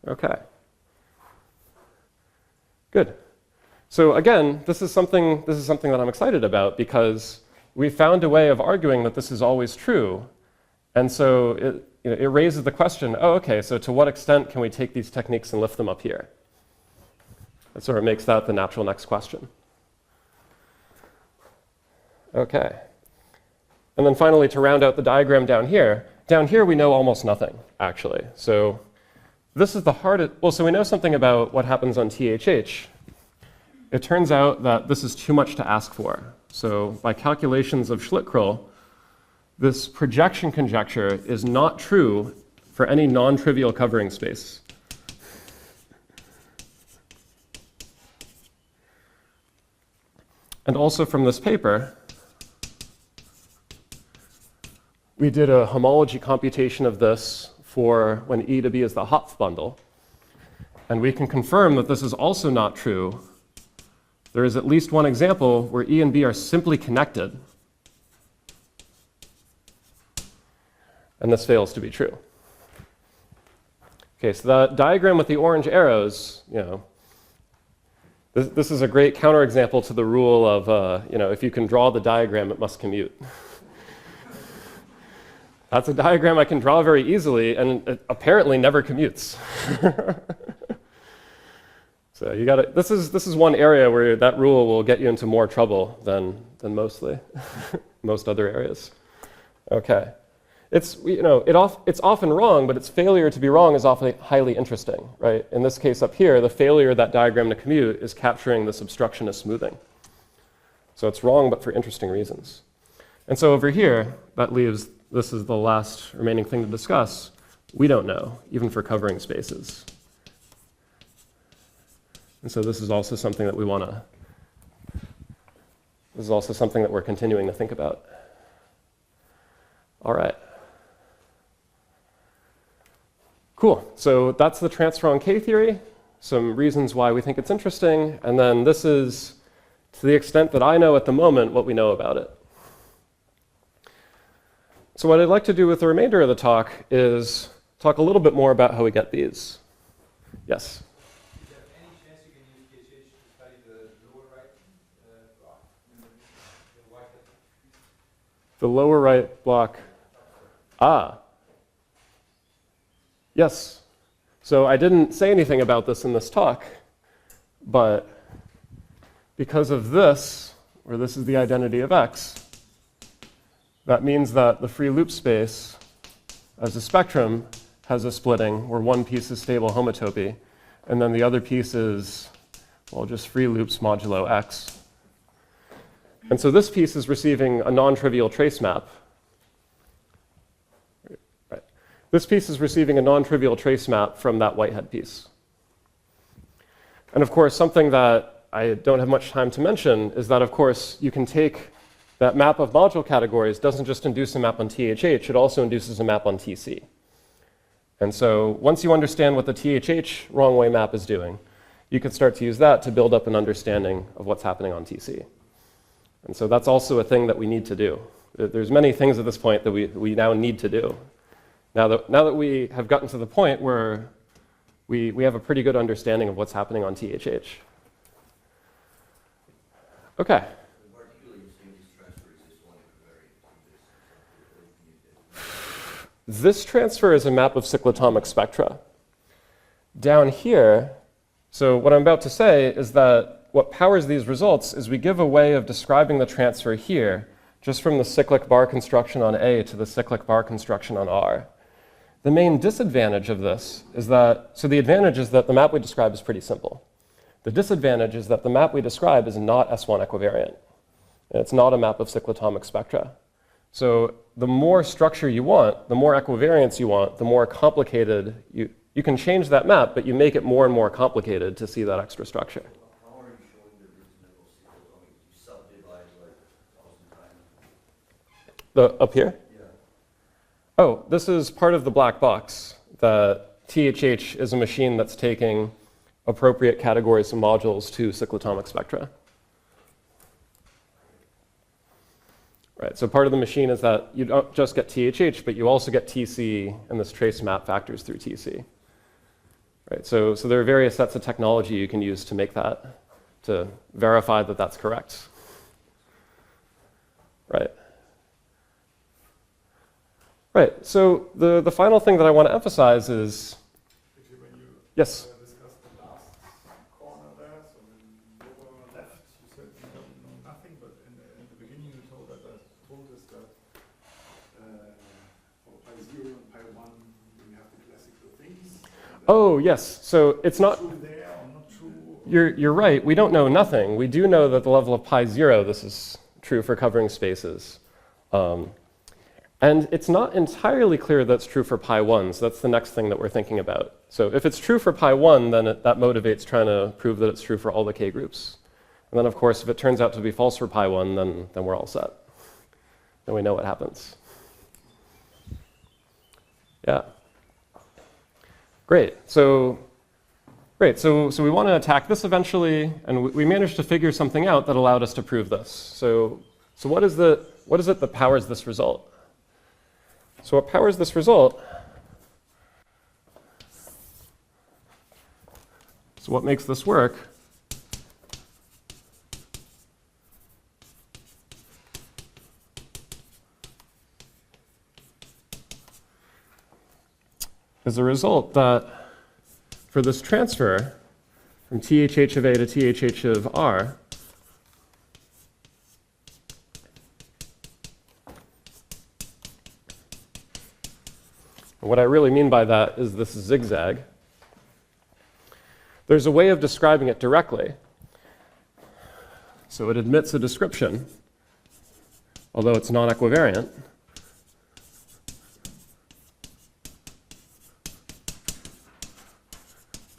Okay. Good. So again, this is something that I'm excited about because we found a way of arguing that this is always true. And so it raises the question, oh, okay, so to what extent can we take these techniques and lift them up here? That sort of makes that the natural next question. Okay. And then finally, to round out the diagram down here we know almost nothing, actually. So this is the hardest, well, so we know something about what happens on THH. It turns out that this is too much to ask for. So by calculations of Schlitt-Krull, this projection conjecture is not true for any non-trivial covering space. And also from this paper, we did a homology computation of this for when E to B is the Hopf bundle. And we can confirm that this is also not true. There is at least one example where E and B are simply connected. And this fails to be true. Okay, so the diagram with the orange arrows, this is a great counterexample to the rule of, if you can draw the diagram, it must commute. That's a diagram I can draw very easily, and it apparently never commutes. So you got to. This is one area where that rule will get you into more trouble than mostly most other areas. Okay, it's often wrong, but its failure to be wrong is often highly interesting, right? In this case up here, the failure of that diagram to commute is capturing this obstructionist smoothing. So it's wrong, but for interesting reasons. And so over here, that leaves. This is the last remaining thing to discuss. We don't know, even for covering spaces. And so this is also something that this is also something that we're continuing to think about. All right. Cool. So that's the transfer on K-theory, some reasons why we think it's interesting, and then this is, to the extent that I know at the moment, what we know about it. So what I'd like to do with the remainder of the talk is talk a little bit more about how we get these. Yes? Is there any chance you can use THH to study the lower right block? The white hat? The lower right block. Ah. Yes. So I didn't say anything about this in this talk, but because of this, where this is the identity of X, that means that the free loop space as a spectrum has a splitting where one piece is stable homotopy, and then the other piece is, well, just free loops modulo X. And so this piece is receiving a non-trivial trace map. Right. This piece is receiving a non-trivial trace map from that Whitehead piece. And of course, something that I don't have much time to mention is that, of course, you can take that map of module categories doesn't just induce a map on THH, it also induces a map on TC. And so once you understand what the THH wrong way map is doing, you can start to use that to build up an understanding of what's happening on TC. And so that's also a thing that we need to do. There's many things at this point that we now need to do. Now that we have gotten to the point where we have a pretty good understanding of what's happening on THH. Okay. This transfer is a map of cyclotomic spectra. Down here, so what I'm about to say is that what powers these results is we give a way of describing the transfer here just from the cyclic bar construction on A to the cyclic bar construction on R. The main disadvantage of this is that, so the advantage is that the map we describe is pretty simple. The disadvantage is that the map we describe is not S1 equivariant. And it's not a map of cyclotomic spectra. So the more structure you want, the more equivariance you want, the more complicated you can change that map, but you make it more and more complicated to see that extra structure. How are you showing the reasonable cyclotomic? You subdivide like 1,000 times? Up here? Yeah. Oh, this is part of the black box. That THH is a machine that's taking appropriate categories and modules to cyclotomic spectra. Right, so part of the machine is that you don't just get THH, but you also get TC, and this trace map factors through TC. Right, so there are various sets of technology you can use to make that, to verify that that's correct. Right. Right, so the final thing that I want to emphasize is, Actually, when you yes? discussed the last corner there, so the lower left, you said you don't know nothing, but in the beginning you told us that for pi 0 and pi 1, you have the classical things. Oh, yes, so it's not, True there or not true? you're right, we don't know nothing. We do know that the level of pi 0, this is true for covering spaces. And it's not entirely clear that's true for pi 1, so that's the next thing that we're thinking about. So if it's true for pi 1, then that motivates trying to prove that it's true for all the k groups. And then, of course, if it turns out to be false for pi 1, then we're all set. Then we know what happens. Yeah. Great. So we want to attack this eventually, and we managed to figure something out that allowed us to prove this. So what is it that powers this result? So what powers this result, so what makes this work, is a result that for this transfer from THH of A to THH of R, what I really mean by that is this zigzag. There's a way of describing it directly. So it admits a description, although it's non-equivariant,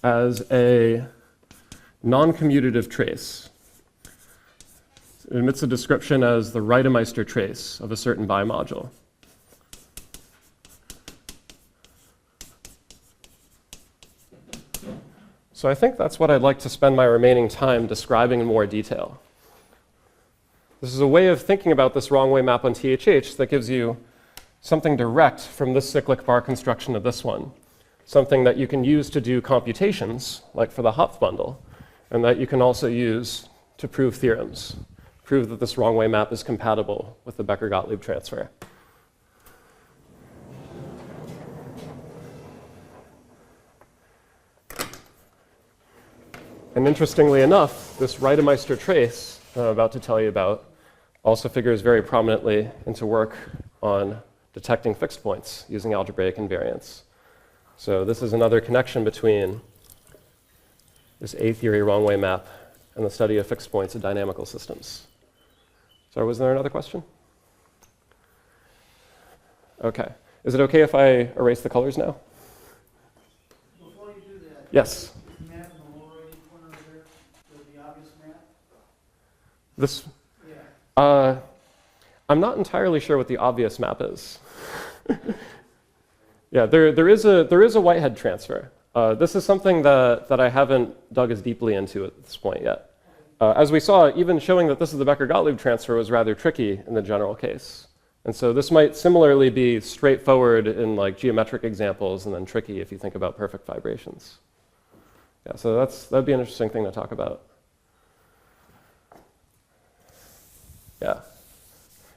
as a non-commutative trace. It admits a description as the Reidemeister trace of a certain bimodule. So I think that's what I'd like to spend my remaining time describing in more detail. This is a way of thinking about this wrong way map on THH that gives you something direct from this cyclic bar construction of this one, something that you can use to do computations, like for the Hopf bundle, and that you can also use to prove theorems, prove that this wrong way map is compatible with the Becker Gottlieb transfer. And interestingly enough, this Reidemeister trace that I'm about to tell you about also figures very prominently into work on detecting fixed points using algebraic invariance. So this is another connection between this A-theory wrong-way map and the study of fixed points in dynamical systems. So was there another question? OK. Is it OK if I erase the colors now? Before you do that, Yes. the map in the lower right corner there, the obvious map? This. Yeah. I'm not entirely sure what the obvious map is. Yeah, there is a Whitehead transfer. This is something that I haven't dug as deeply into at this point yet. As we saw, even showing that this is the Becker Gottlieb transfer was rather tricky in the general case. And so this might similarly be straightforward in like geometric examples and then tricky if you think about perfect vibrations. Yeah, so that'd be an interesting thing to talk about. Yeah.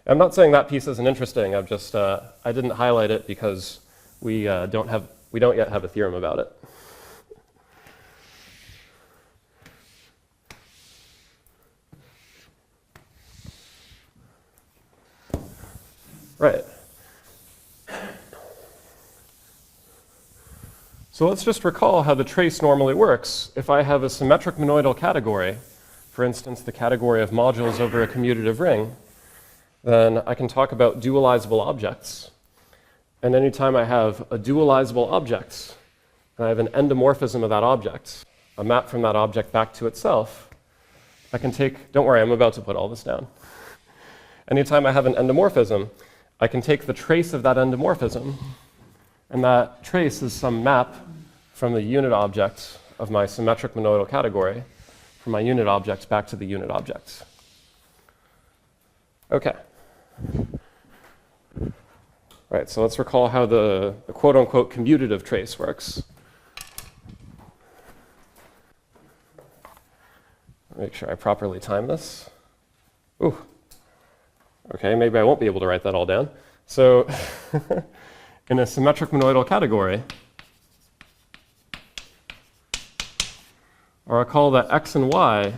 I'm not saying that piece isn't interesting. I've just I didn't highlight it because we don't yet have a theorem about it. Right. So let's just recall how the trace normally works. If I have a symmetric monoidal category, for instance, the category of modules over a commutative ring, then I can talk about dualizable objects. And anytime I have a dualizable object, and I have an endomorphism of that object, a map from that object back to itself, I can take, don't worry, I'm about to put all this down. Anytime I have an endomorphism, I can take the trace of that endomorphism, and that trace is some map from the unit object of my symmetric monoidal category, from my unit objects back to the unit objects. Okay. Right, so let's recall how the quote-unquote commutative trace works. Make sure I properly time this. Ooh. Okay, maybe I won't be able to write that all down. So in a symmetric monoidal category, or I'll call that x and y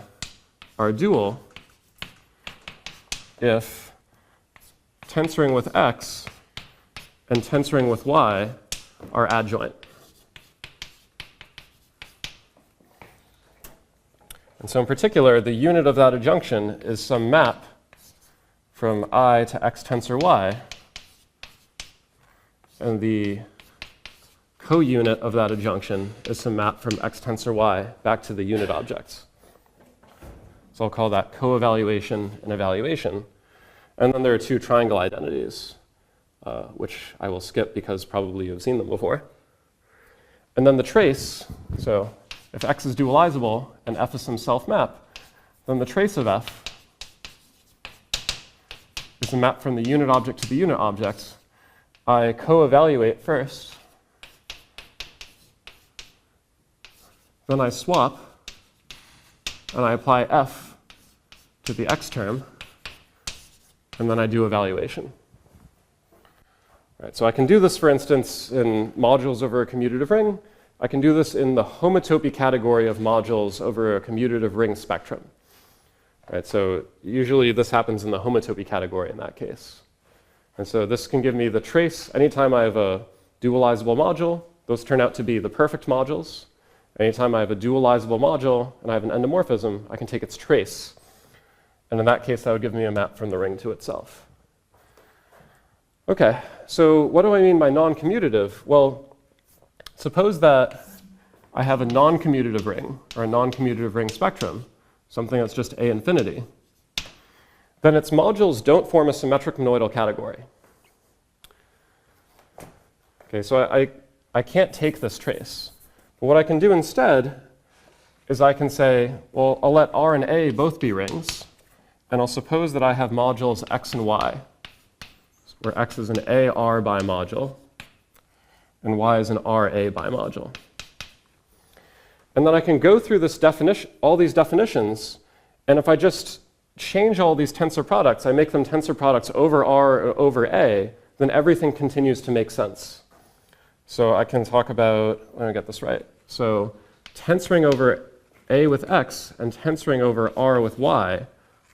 are dual if tensoring with x and tensoring with y are adjoint. And so in particular, the unit of that adjunction is some map from I to x tensor y, and the co-unit of that adjunction is some map from x tensor y back to the unit objects. So I'll call that co-evaluation and evaluation. And then there are two triangle identities, which I will skip because probably you've seen them before. And then the trace, so if x is dualizable and f is some self-map, then the trace of f is a map from the unit object to the unit object. I co-evaluate first, then I swap, and I apply f to the x term, and then I do evaluation. Right, so I can do this, for instance, in modules over a commutative ring. I can do this in the homotopy category of modules over a commutative ring spectrum. Right, so usually this happens in the homotopy category in that case. And so this can give me the trace. Anytime I have a dualizable module, those turn out to be the perfect modules. Anytime I have a dualizable module and I have an endomorphism, I can take its trace. And in that case, that would give me a map from the ring to itself. Okay, so what do I mean by non-commutative? Well, suppose that I have a non-commutative ring, or a non-commutative ring spectrum, something that's just A infinity. Then its modules don't form a symmetric monoidal category. Okay, so I can't take this trace. But what I can do instead is I can say, well, I'll let R and A both be rings, and I'll suppose that I have modules x and y, where x is an AR bimodule, and y is an RA bimodule. And then I can go through this definition, all these definitions, and if I just change all these tensor products, I make them tensor products over R or over A, then everything continues to make sense. So I can talk about, let me get this right. So tensoring over A with X and tensoring over R with Y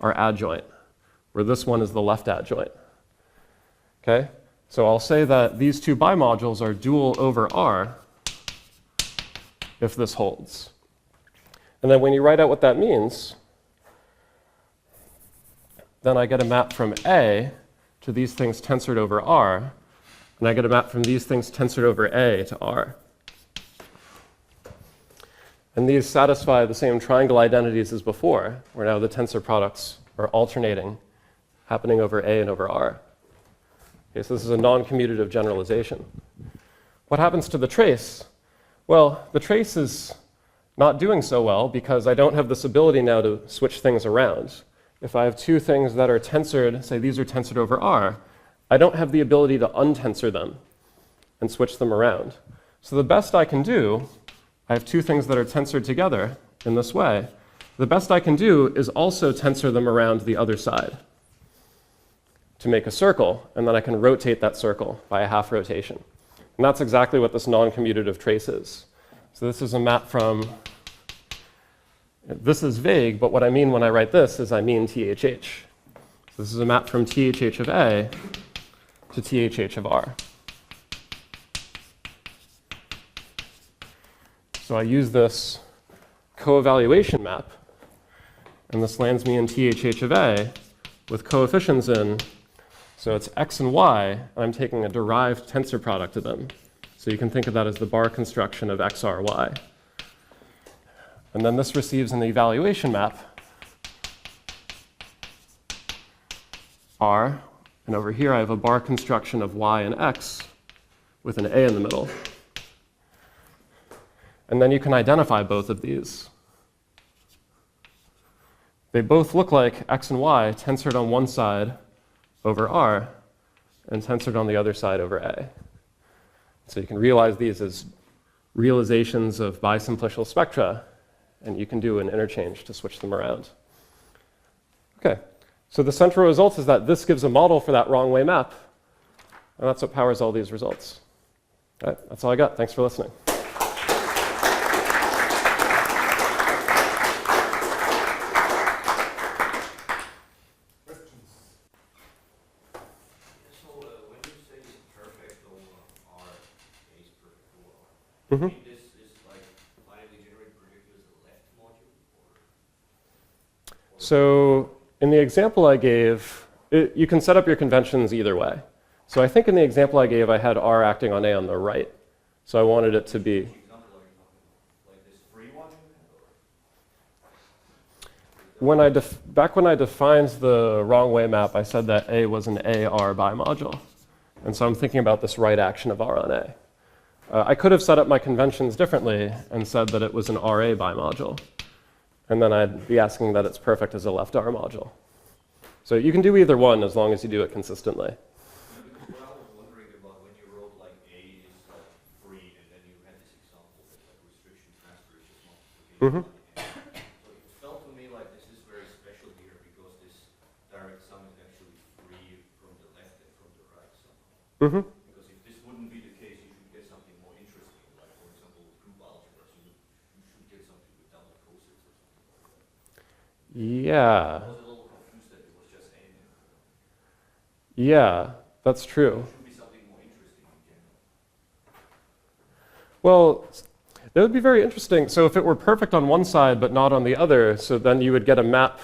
are adjoint, where this one is the left adjoint. Okay? So I'll say that these two bimodules are dual over R if this holds. And then when you write out what that means, then I get a map from A to these things tensored over R, and I get a map from these things tensored over A to R. And these satisfy the same triangle identities as before, where now the tensor products are alternating, happening over A and over R. Okay, so this is a non-commutative generalization. What happens to the trace? Well, the trace is not doing so well because I don't have this ability now to switch things around. If I have two things that are tensored, say these are tensored over R, I don't have the ability to untensor them and switch them around. So the best I can do, I have two things that are tensored together in this way. The best I can do is also tensor them around the other side to make a circle, and then I can rotate that circle by a half rotation. And that's exactly what this non-commutative trace is. So this is a map from, this is vague, but what I mean when I write this is I mean THH. So this is a map from THH of A to THH of R. So I use this co-evaluation map, and this lands me in THH of A with coefficients in. So it's x and y, and I'm taking a derived tensor product of them. So you can think of that as the bar construction of xry. And then this receives an evaluation map, R, and over here I have a bar construction of y and x with an A in the middle. And then you can identify both of these. They both look like x and y tensored on one side over R and tensored on the other side over A. So you can realize these as realizations of bisimplicial spectra, and you can do an interchange to switch them around. Okay, so the central result is that this gives a model for that wrong way map, and that's what powers all these results. All right, that's all I got. Thanks for listening. Mm-hmm. This is like finitely generated projective as a left module? So in the example I gave, you can set up your conventions either way. So I think in the example I gave, I had R acting on A on the right. So I wanted it to be... Like this free one? Back when I defined the wrong way map, I said that A was an AR bimodule. And so I'm thinking about this right action of R on A. I could have set up my conventions differently and said that it was an RA bimodule. And then I'd be asking that it's perfect as a left R module. So you can do either one as long as you do it consistently. What I was wondering about when you wrote like A is like free, and then you had this example that like restriction transfer is just multiplication. So it felt to me like this is very special here because this direct sum is actually free from the left and from the right somehow. Because if this wouldn't be the case, you should get something more interesting, like for example group algebra. So you should get something with double cosets or something like that. Yeah. I was a little confused that it was just A. Yeah, that's true. It should be something more interesting in general. Well, that would be very interesting. So if it were perfect on one side but not on the other, so then you would get a map,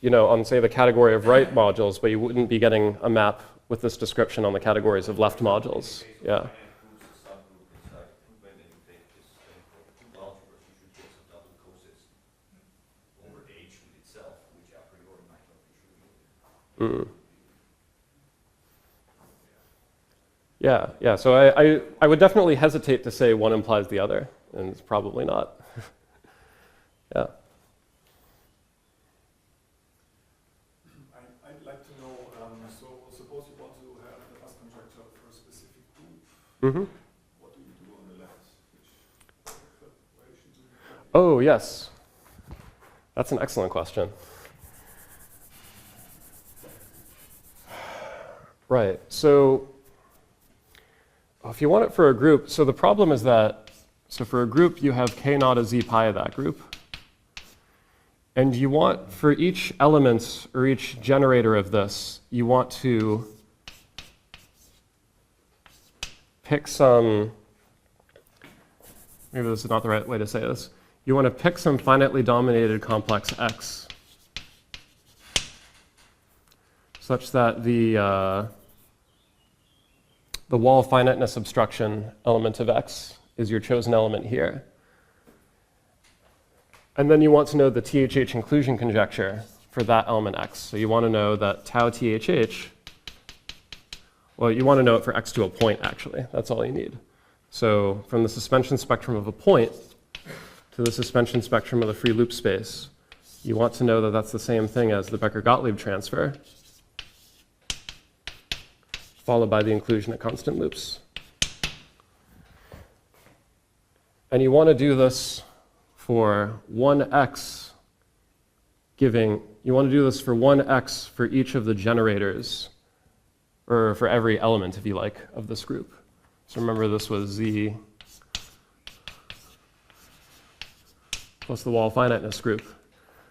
on, say, the category of right modules, but you wouldn't be getting a map with this description on the categories of left modules. Yeah. Yeah. So I would definitely hesitate to say one implies the other, and it's probably not. Yeah. I'd like to know, so suppose you want to have the bus conjecture for a specific group. What do you do on the left? Which equation do you apply? Oh, yes. That's an excellent question. Right. So if you want it for a group, so the problem is that, so for a group, you have k naught a z pi of that group. And you want, for each element or each generator of this, you want to pick some, maybe this is not the right way to say this. You want to pick some finitely dominated complex x such that the wall finiteness obstruction element of x is your chosen element here. And then you want to know the THH inclusion conjecture for that element x. So you want to know that tau THH, well, you want to know it for x to a point, actually. That's all you need. So from the suspension spectrum of a point to the suspension spectrum of the free loop space, you want to know that that's the same thing as the Becker Gottlieb transfer, followed by the inclusion of constant loops. And you want to do this for 1x you want to do this for 1x for each of the generators, or for every element, if you like, of this group. So remember, this was z plus the wall finiteness group.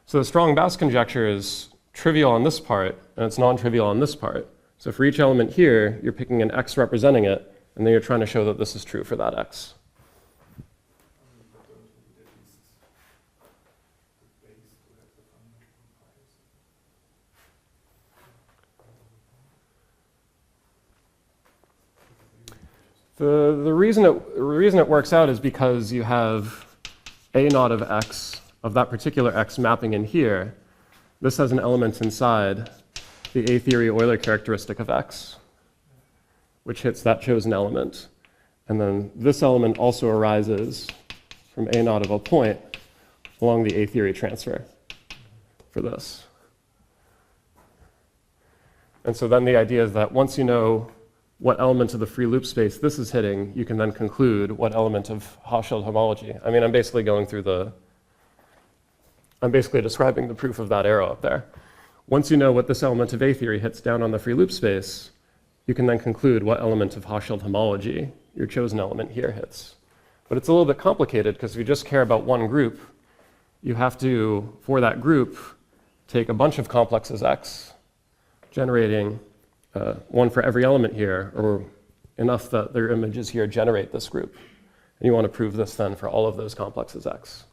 So the strong Bass conjecture is trivial on this part, and it's non-trivial on this part. So for each element here, you're picking an x representing it, and then you're trying to show that this is true for that x. The reason it works out is because you have a naught of x, of that particular x mapping in here. This has an element inside the A-theory Euler characteristic of x, which hits that chosen element. And then this element also arises from a naught of a point along the A-theory transfer for this. And so then the idea is that once you know what element of the free loop space this is hitting, you can then conclude what element of Hausdorff homology. I mean, I'm basically describing the proof of that arrow up there. Once you know what this element of A-theory hits down on the free loop space, you can then conclude what element of Hausdorff homology your chosen element here hits. But it's a little bit complicated because if you just care about one group, you have to, for that group, take a bunch of complexes x, generating one for every element here, or enough that their images here generate this group. And you want to prove this then for all of those complexes x.